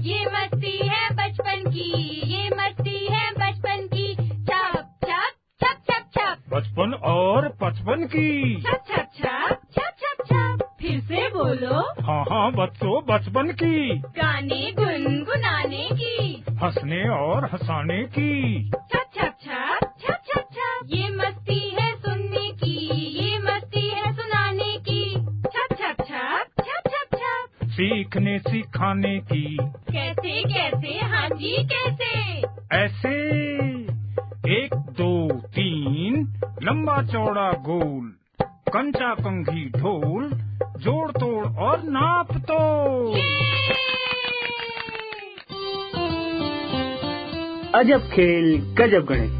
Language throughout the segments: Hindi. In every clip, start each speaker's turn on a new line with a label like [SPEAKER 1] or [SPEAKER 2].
[SPEAKER 1] ये मस्ती है बचपन की, ये मस्ती है बचपन की। छप छप छप छप छप,
[SPEAKER 2] बचपन और पचपन की।
[SPEAKER 1] छप छप छप छप छप छप। फिर से बोलो।
[SPEAKER 2] हाँ हाँ बच्चों, बचपन की।
[SPEAKER 1] गाने गुनगुनाने की,
[SPEAKER 2] हंसने और हंसाने की।
[SPEAKER 1] छप छप छप छप छप छप। ये मस्ती है सुनने की, ये मस्ती है सुनाने की। छप छप छप छप छप छप।
[SPEAKER 2] सीखने सिखाने की।
[SPEAKER 1] कैसे कैसे, हाँ जी कैसे।
[SPEAKER 2] ऐसे 1 2 3 लंबा चौड़ा गोल, कंचा कंघी ढोल, जोड़ तोड़ और नाप तोड़।
[SPEAKER 3] अजब खेल गजब गणित।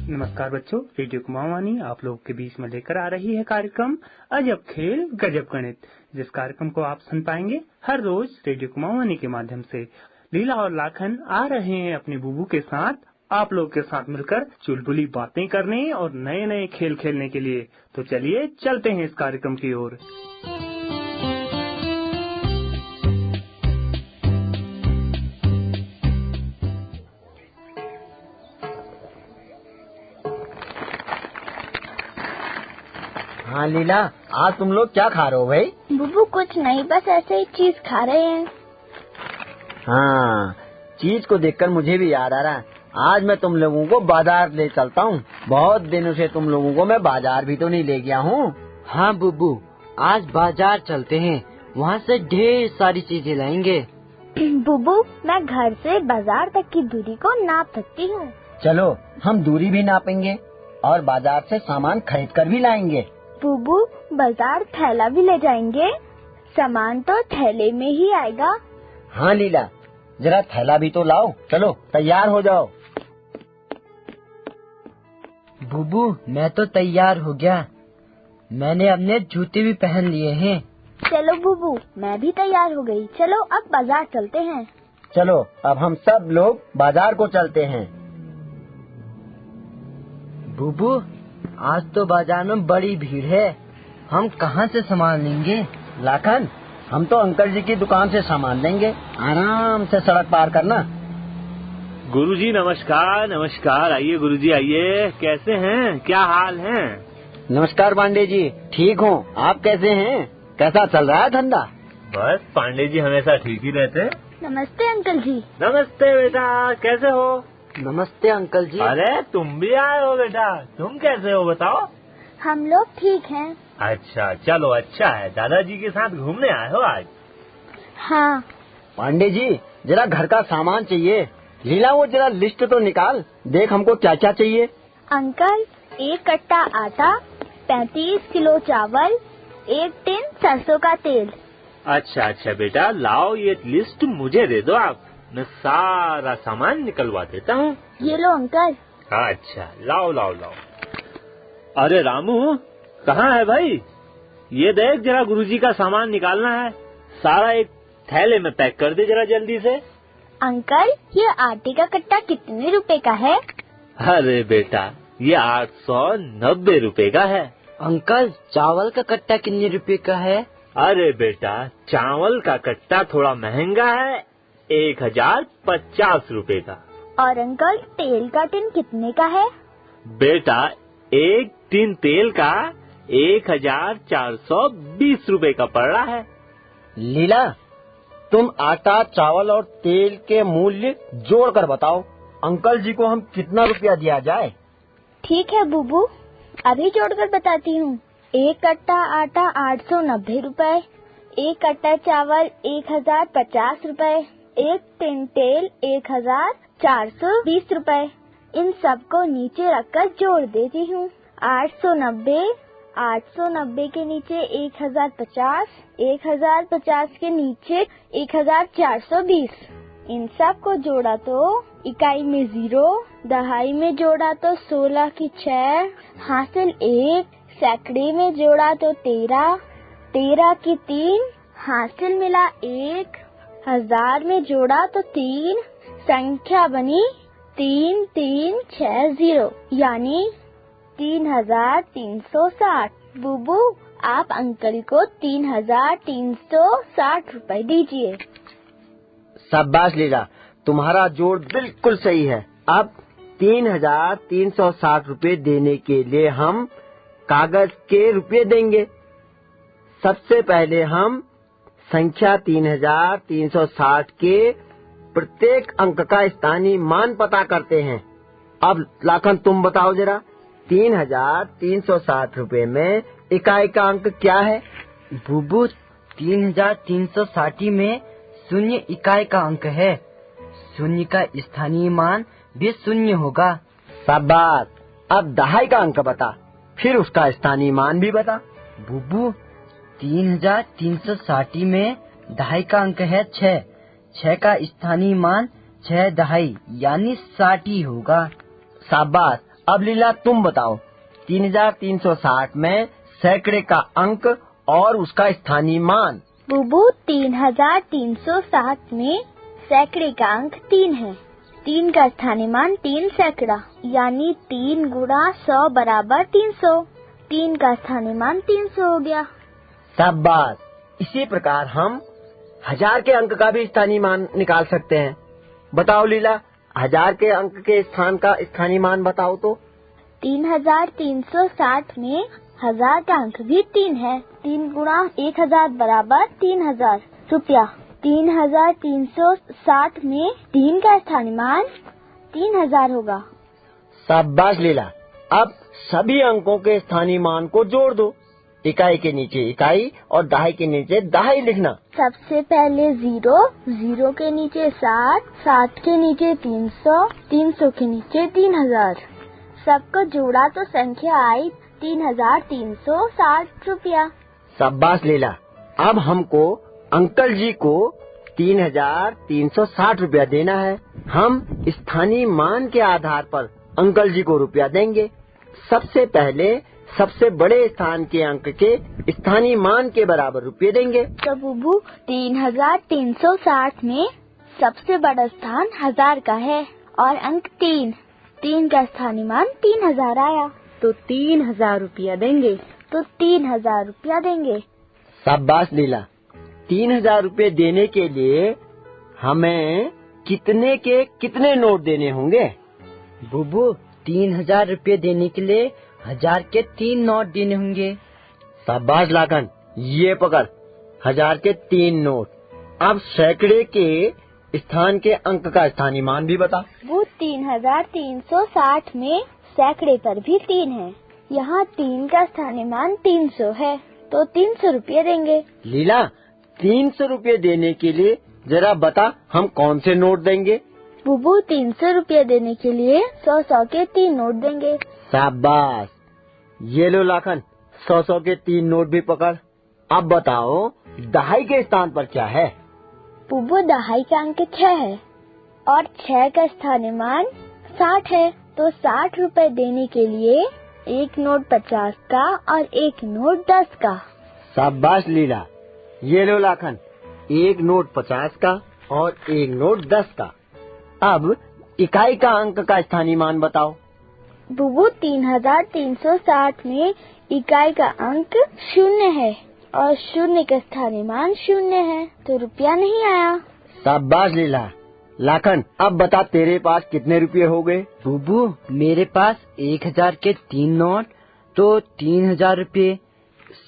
[SPEAKER 3] नमस्कार बच्चों, रेडियो कुमाऊनी आप लोगों के बीच में लेकर आ रही है कार्यक्रम अजब खेल गजब गणित, जिस कार्यक्रम को आप सुन पाएंगे हर रोज रेडियो कुमाऊनी के माध्यम से। लीला और लाखन आ रहे हैं अपने बुबू के साथ आप लोगों के साथ मिलकर चुलबुली बातें करने और नए नए खेल खेलने के लिए। तो चलिए चलते हैं इस कार्यक्रम की ओर।
[SPEAKER 4] हाँ लीला, आज तुम लोग क्या खा रहे हो भाई?
[SPEAKER 5] बुबू कुछ नहीं, बस ऐसे ही चीज खा रहे हैं।
[SPEAKER 4] हाँ, चीज को देखकर मुझे भी याद आ रहा है, आज मैं तुम लोगों को बाजार ले चलता हूँ। बहुत दिनों से तुम लोगों को मैं बाजार भी तो नहीं ले गया हूँ।
[SPEAKER 6] हाँ बुबू, आज बाजार चलते हैं, वहाँ से ढेर सारी चीजें लाएंगे।
[SPEAKER 5] बुबू मैं घर से बाजार तक की दूरी को नाप सकती हूँ।
[SPEAKER 4] चलो हम दूरी भी नापेंगे और बाजार से सामान खरीद कर भी लाएंगे।
[SPEAKER 5] बुबू बाजार थैला भी ले जाएंगे, सामान तो थैले में ही आएगा।
[SPEAKER 4] हाँ लीला, जरा थैला भी तो लाओ। चलो तैयार हो जाओ।
[SPEAKER 6] बुबू मैं तो तैयार हो गया, मैंने अपने जूते भी पहन लिए हैं।
[SPEAKER 5] चलो बुबू मैं भी तैयार हो गई, चलो अब बाजार चलते हैं।
[SPEAKER 4] चलो अब हम सब लोग बाजार को चलते हैं।
[SPEAKER 6] बुबू आज तो बाजार में बड़ी भीड़ है, हम कहाँ से सामान लेंगे?
[SPEAKER 4] लाखन, हम तो अंकल जी की दुकान से सामान लेंगे, आराम से सड़क पार करना।
[SPEAKER 7] गुरुजी नमस्कार। नमस्कार, आइए गुरुजी आइए। कैसे हैं, क्या हाल है?
[SPEAKER 4] नमस्कार पांडे जी, ठीक हूँ, आप कैसे हैं? कैसा चल रहा है धंधा?
[SPEAKER 7] बस पांडे जी हमेशा ठीक ही रहते।
[SPEAKER 5] नमस्ते अंकल जी।
[SPEAKER 7] नमस्ते बेटा, कैसे हो?
[SPEAKER 6] नमस्ते अंकल जी।
[SPEAKER 7] अरे तुम भी आए हो बेटा, तुम कैसे हो बताओ?
[SPEAKER 5] हम लोग ठीक हैं।
[SPEAKER 7] अच्छा चलो, अच्छा है, दादाजी के साथ घूमने आए हो आज?
[SPEAKER 5] हाँ।
[SPEAKER 4] पांडे जी जरा घर का सामान चाहिए। लीला वो जरा लिस्ट तो निकाल, देख हमको क्या क्या चाहिए।
[SPEAKER 5] अंकल 1 कट्टा आटा, 35 किलो चावल, 1 टिन सरसों का तेल।
[SPEAKER 7] अच्छा अच्छा बेटा, लाओ ये लिस्ट मुझे दे दो आप, मैं सारा सामान निकलवा देता हूँ।
[SPEAKER 5] ये लो अंकल।
[SPEAKER 7] अच्छा लाओ लाओ लाओ। अरे रामू कहाँ है भाई? ये देख जरा गुरुजी का सामान निकालना है, सारा एक थैले में पैक कर दे जरा जल्दी से।
[SPEAKER 5] अंकल ये आटे का कट्टा कितने रुपए का है?
[SPEAKER 7] अरे बेटा ये 890 रुपए का है।
[SPEAKER 6] अंकल चावल का कट्टा कितने रुपए का है?
[SPEAKER 7] अरे बेटा चावल का कट्टा थोड़ा महंगा है, 1050 रुपए का।
[SPEAKER 5] और अंकल तेल का टिन कितने का है?
[SPEAKER 7] बेटा 1 टिन तेल का 1420 रुपए का पड़ रहा है।
[SPEAKER 4] लीला तुम आटा, चावल और तेल के मूल्य जोड़ कर बताओ, अंकल जी को हम कितना रुपया दिया जाए?
[SPEAKER 5] ठीक है बुबू, अभी जोड़कर बताती हूँ। 1 कट्टा आटा 890 रुपए, 1 कट्टा चावल 1050 रुपए, 1 टिन तेल 1420 रुपए। इन सबको नीचे रखकर जोड़ देती हूँ। 890 के नीचे 1050, 1050 के नीचे 1420। इन सब को जोड़ा तो इकाई में 0, दहाई में जोड़ा तो 16 की 6, हासिल 1, सैकड़े में जोड़ा तो 13, 13 की 3, हासिल मिला 1, हजार में जोड़ा तो 3, संख्या बनी 3360, यानी 3360। बुबू आप अंकल को 3,360 रुपए दीजिए।
[SPEAKER 4] शाबाश लीला, तुम्हारा जोड़ बिल्कुल सही है। अब 3,360 रुपए देने के लिए हम कागज के रुपए देंगे। सबसे पहले हम संख्या 3,360 के प्रत्येक अंक का स्थानीय मान पता करते हैं। अब लाखन तुम बताओ जरा, 3,360 रुपए में इकाई का अंक क्या है?
[SPEAKER 6] बुबू, 3,360 में शून्य इकाई का अंक है। शून्य का स्थानीय मान भी शून्य होगा।
[SPEAKER 4] शाबाश, अब दहाई का अंक बता, फिर उसका स्थानीय मान भी बता।
[SPEAKER 6] बुबू, 3,360 में दहाई का अंक है 6। 6 का स्थानीय मान 6 दहाई यानी 60 होगा।
[SPEAKER 4] शाबाश, अब लीला तुम बताओ, 3,360 में सैकड़े का अंक और उसका स्थानीय मान।
[SPEAKER 5] बुबू, 3,360 में सैकड़े का अंक 3 है। 3 का स्थानीय मान 3 सैकड़ा यानी 3 गुणा 100 बराबर 300। 3 का स्थानीय मान 300 हो गया।
[SPEAKER 4] शाबाश, इसी प्रकार हम 1000 के अंक का भी स्थानीय मान निकाल सकते हैं। बताओ लीला, 1000 के अंक के स्थान का स्थानीय मान बताओ तो।
[SPEAKER 5] 3,360 में 1000 का अंक भी 3 है। 3 गुणा 1000 बराबर 3,000 रुपया। 3,360 में 3 का स्थानीय मान 3,000 होगा।
[SPEAKER 4] शाबाश लीला, अब सभी अंकों के स्थानीय मान को जोड़ दो। इकाई के नीचे इकाई और दहाई के नीचे दहाई लिखना।
[SPEAKER 5] सबसे पहले 0, 0 के नीचे 60, 60 के नीचे 300, 300 के नीचे 3,000। सबको जोड़ा तो संख्या आई 3,360 रुपया।
[SPEAKER 4] शाबाश लीला, अब हमको अंकल जी को 3,360 रुपया देना है। हम स्थानीय मान के आधार पर अंकल जी को रुपया देंगे। सबसे पहले सबसे बड़े स्थान के अंक के स्थानीय मान के बराबर रुपये देंगे।
[SPEAKER 5] तो बुबू, 3,360 में सबसे बड़ा स्थान 1000 का है और अंक 3। 3 का स्थानीय मान 3,000 आया तो 3,000 रुपया देंगे। तो 3,000 रुपया देंगे।
[SPEAKER 4] शाबाश लीला, 3,000 रुपये देने के लिए हमें कितने के कितने नोट देने होंगे?
[SPEAKER 6] बुबू, 3,000 रुपये देने के लिए 1000 के 3 नोट देने होंगे।
[SPEAKER 4] शाबाश लाखन, ये पकड़ 1000 के 3 नोट। अब सैकड़े के स्थान के अंक का स्थानीय मान भी बता।
[SPEAKER 5] वो 3,360 में सैकड़े पर भी 3 है। यहाँ 3 का स्थानीय मान 300 है तो 300 रुपये देंगे।
[SPEAKER 4] लीला, 300 रुपये देने के लिए जरा बता हम कौन से नोट देंगे?
[SPEAKER 5] बुबू, 300 रुपये देने के लिए 100 के 3 नोट देंगे।
[SPEAKER 4] शाबाश, ये लो लाखन, 100 के 3 नोट भी पकड़। अब बताओ दहाई के स्थान पर क्या है?
[SPEAKER 5] बुबू, दहाई का अंक 6 है और 6 का स्थानीय मान 60 है तो 60 रुपए देने के लिए 1 नोट 50 का और 1 नोट 10 का।
[SPEAKER 4] शाबाश लीला, ये लो लाखन, 1 नोट 50 का और 1 नोट 10 का। अब इकाई का अंक का स्थानीय मान बताओ।
[SPEAKER 5] बुबू, 3,360 में इकाई का अंक 0 है और 0 का स्थानीय मान 0 है तो रुपया नहीं आया।
[SPEAKER 4] शाबाश लीला। लाखन, अब बता तेरे पास कितने रुपये हो गए?
[SPEAKER 6] बुबू, मेरे पास 1,000 के 3 नोट तो 3,000 रुपये,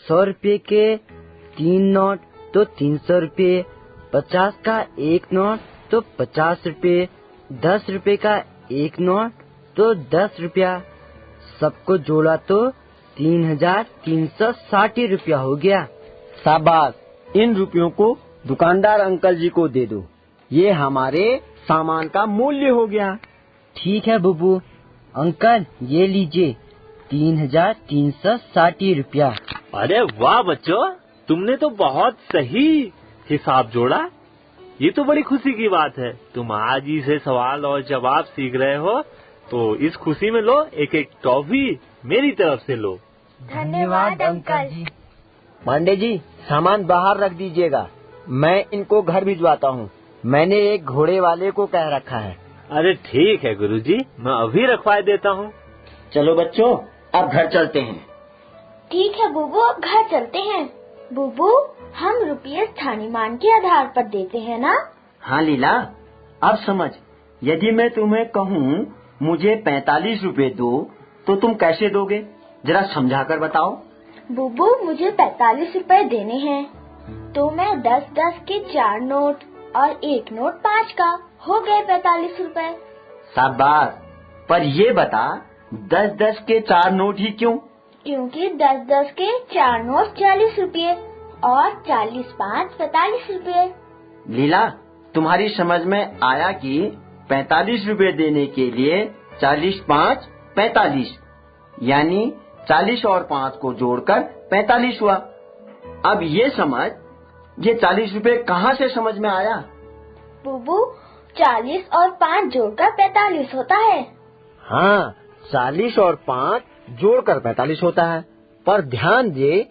[SPEAKER 6] 100 रुपये के 3 नोट तो 300 रुपये, 50 का 1 नोट तो 50 रुपये, 10 रुपये का 1 नोट तो 10 रुपया। सबको जोड़ा तो 3,360 रुपया हो गया।
[SPEAKER 4] शाबाश, इन रुपयों को दुकानदार अंकल जी को दे दो। ये हमारे सामान का मूल्य हो गया।
[SPEAKER 6] ठीक है बुबू। अंकल, ये लीजिए 3,360 रुपया।
[SPEAKER 7] अरे वाह बच्चों, तुमने तो बहुत सही हिसाब जोड़ा। ये तो बड़ी खुशी की बात है। तुम आज ही से सवाल और जवाब सीख रहे हो, तो इस खुशी में लो एक टॉफी मेरी तरफ से लो।
[SPEAKER 5] धन्यवाद अंकल जी।
[SPEAKER 4] पांडे जी, सामान बाहर रख दीजिएगा, मैं इनको घर भिजवाता हूँ। मैंने एक घोड़े वाले को कह रखा है।
[SPEAKER 7] अरे ठीक है गुरुजी, मैं अभी रखवा देता हूँ।
[SPEAKER 4] चलो बच्चों, अब घर चलते हैं।
[SPEAKER 5] ठीक है बुबू, अब घर चलते हैं। बुबू, हम रुपये स्थानीय मान के आधार पर देते हैं ना?
[SPEAKER 4] हाँ लीला, अब समझ। यदि मैं तुम्हें कहूँ मुझे 45 रुपए दो, तो तुम कैसे दोगे? जरा समझा कर बताओ।
[SPEAKER 5] बुबू, मुझे 45 रुपए देने हैं, तो मैं 10-10 के 4 नोट और 1 नोट 5 का, हो गए 45 रुपए।
[SPEAKER 4] शाबाश। पर ये बता, 10-10 के 4 नोट ही क्यों?
[SPEAKER 5] क्योंकि 10-10 के 4 नोट 40 रुपये और 40-5 45 रुपये।
[SPEAKER 4] लीला, तुम्हारी समझ में आया कि 45 रुपए देने के लिए 40-5 45, यानी 40 और 5 को जोड़कर 45 हुआ। अब ये समझ, ये 40 रुपए कहाँ से समझ में आया?
[SPEAKER 5] बुबू, 40 और 5 जोड़कर 45 होता है।
[SPEAKER 4] हाँ, 40 और 5 जोड़कर 45 होता है। पर ध्यान दे,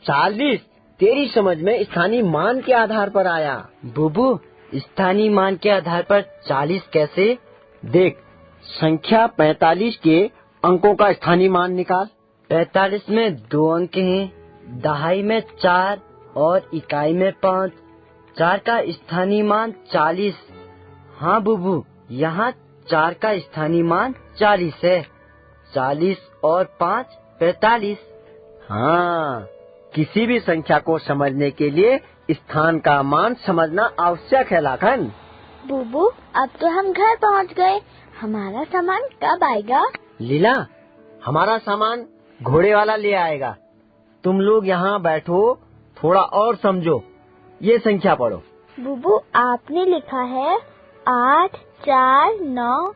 [SPEAKER 4] 40 तेरी समझ में स्थानीय मान के आधार पर आया।
[SPEAKER 6] बुबू, स्थानीय मान के आधार पर 40 कैसे?
[SPEAKER 4] देख, संख्या 45 के अंकों का स्थानीय मान निकाल।
[SPEAKER 6] 45 में 2 अंक हैं, दहाई में 4 और इकाई में 5। 4 का स्थानीय मान 40। हाँ बुबू, यहाँ 4 का स्थानीय मान 40 है। 40 और 5 45।
[SPEAKER 4] हाँ, किसी भी संख्या को समझने के लिए स्थान का मान समझना आवश्यक है लाखन।
[SPEAKER 5] बुबू, अब तो हम घर पहुँच गए। हमारा सामान कब आएगा?
[SPEAKER 4] लीला, हमारा सामान घोड़े वाला ले आएगा। तुम लोग यहाँ बैठो, थोड़ा और समझो। ये संख्या पढ़ो।
[SPEAKER 5] बुबू, आपने लिखा है 8, 4, 9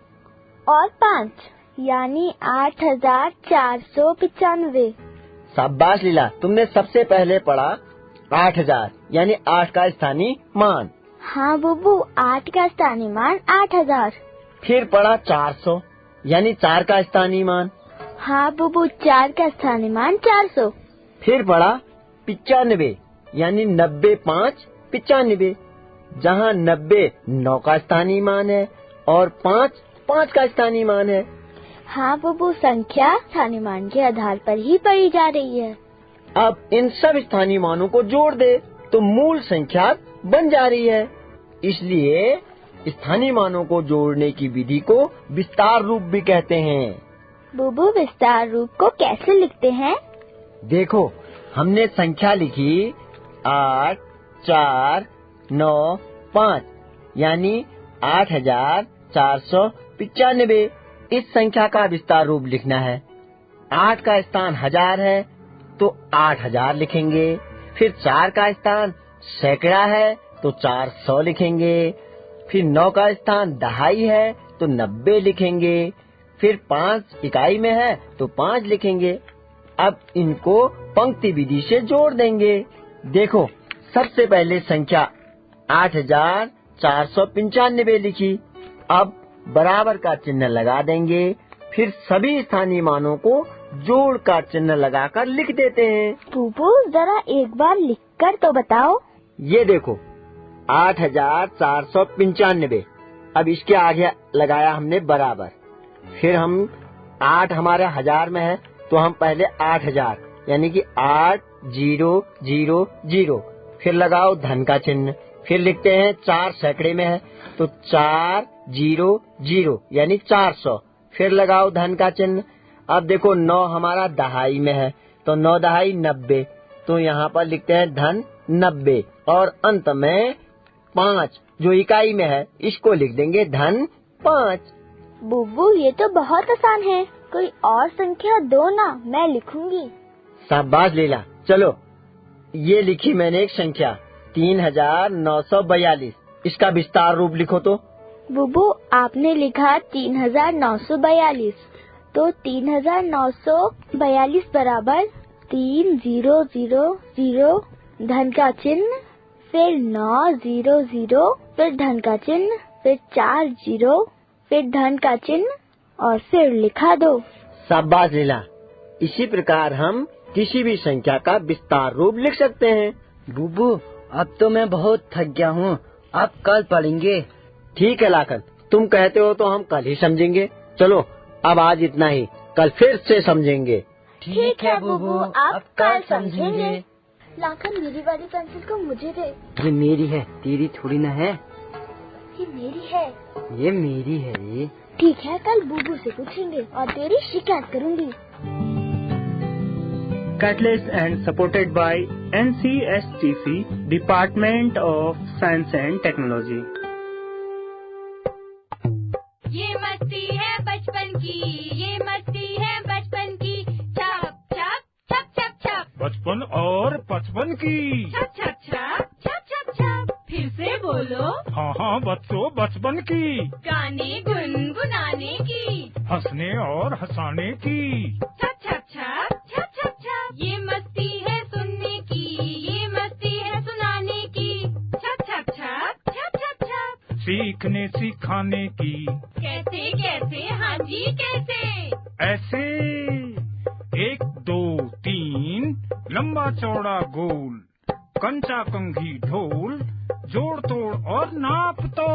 [SPEAKER 5] और 5, यानी 8495।
[SPEAKER 4] शाबाश लीला, तुमने सबसे पहले पढ़ा 8000, यानी 8 का स्थानीय मान।
[SPEAKER 5] हाँ बुबू, 8 का स्थानीय मान 8000।
[SPEAKER 4] फिर पढ़ा 400, यानी 4 का स्थानीय मान।
[SPEAKER 5] हाँ बुबू, 4 का स्थानीय मान 400।
[SPEAKER 4] फिर पढ़ा 95, यानी 90 5 95, जहाँ 90 9 का स्थानीय मान है और 5 5 का स्थानीय मान है।
[SPEAKER 5] हाँ बुबू, संख्या स्थानीय मान के आधार पर ही पढ़ी जा रही है।
[SPEAKER 4] अब इन सब स्थानीय मानों को जोड़ दे तो मूल संख्या बन जा रही है। इसलिए स्थानीय मानों को जोड़ने की विधि को विस्तार रूप भी कहते हैं।
[SPEAKER 5] बुबू, विस्तार रूप को कैसे लिखते हैं? देखो,
[SPEAKER 4] हमने संख्या लिखी 8, 4, 9, 5, यानी 8495। इस संख्या का विस्तार रूप लिखना है। 8 का स्थान 1000 है तो 8000 लिखेंगे। फिर 4 का स्थान सैकड़ा है तो 400 लिखेंगे। फिर 9 का स्थान दहाई है तो 90 लिखेंगे। फिर 5 इकाई में है तो 5 लिखेंगे। अब इनको पंक्ति विधि से जोड़ देंगे। देखो, सबसे पहले संख्या 8495 लिखी। अब बराबर का चिन्ह लगा देंगे। फिर सभी स्थानीय मानों को जोड़ का चिन्ह लगाकर लिख देते हैं।
[SPEAKER 5] बुबू, जरा एक बार लिखकर तो बताओ।
[SPEAKER 4] ये देखो, 8495। अब इसके आगे लगाया हमने बराबर। फिर हम 8 हमारे 1000 में है तो हम पहले 8000, यानी कि 8000। फिर लगाओ धन का चिन्ह। फिर लिखते हैं 4 सैकड़े में है तो 400, यानी 400। फिर लगाओ धन का चिन्ह। अब देखो 9 हमारा दहाई में है तो 9 दहाई 90, तो यहाँ पर लिखते हैं धन 90। और अंत में 5 जो इकाई में है, इसको लिख देंगे धन 5।
[SPEAKER 5] बुबू, ये तो बहुत आसान है। कोई और संख्या दो ना, मैं लिखूंगी।
[SPEAKER 4] शाबाश लीला, चलो ये लिखी मैंने एक संख्या 3942। इसका विस्तार रूप लिखो तो।
[SPEAKER 5] बुबू, आपने लिखा 3942, तो 3942 बराबर 3000, धन का चिन्ह, फिर 900, फिर धन का चिन्ह, फिर 40, फिर धन का चिन्ह और फिर लिखा दो।
[SPEAKER 4] शाबाश लीला, इसी प्रकार हम किसी भी संख्या का विस्तार रूप लिख सकते हैं।
[SPEAKER 6] बुबू, अब तो मैं बहुत थक गया हूँ, अब कल पढ़ेंगे।
[SPEAKER 4] ठीक है लाखन, तुम कहते हो तो हम कल ही समझेंगे। चलो अब आज इतना ही, कल फिर से समझेंगे।
[SPEAKER 6] ठीक है बुबू, अब कल समझेंगे।
[SPEAKER 5] लाखन मेरी वाली पेंसिल को मुझे दे।
[SPEAKER 6] ये मेरी है, तेरी थोड़ी ना है।
[SPEAKER 5] ये मेरी है।
[SPEAKER 6] ये मेरी है। ये
[SPEAKER 5] ठीक है, कल बुबू से पूछेंगे और तेरी शिकायत करूंगी।
[SPEAKER 3] Catalyst and supported by NCSTC, Department of Science and Technology.
[SPEAKER 1] ये मस्ती है बचपन की, ये मस्ती है बचपन की। छप छप छप छप छप,
[SPEAKER 2] बचपन और बचपन की।
[SPEAKER 1] छप छप छप छप छप छप। फिर से बोलो।
[SPEAKER 2] हाँ हाँ बच्चों, बचपन की।
[SPEAKER 1] गाने गुनगुनाने की,
[SPEAKER 2] हंसने और हंसाने की।
[SPEAKER 1] छप छप छप छप छप छप। ये मस्ती है सुनने की, ये मस्ती है सुनाने की। छप छप छप छप छप छप।
[SPEAKER 2] सीखने सिखाने की।
[SPEAKER 1] कैसे कैसे, हाँ जी कैसे।
[SPEAKER 2] ऐसे 1 2 3 लंबा चौड़ा गोल, कंचा कंघी ढोल, जोड़ तोड़ और नाप तो।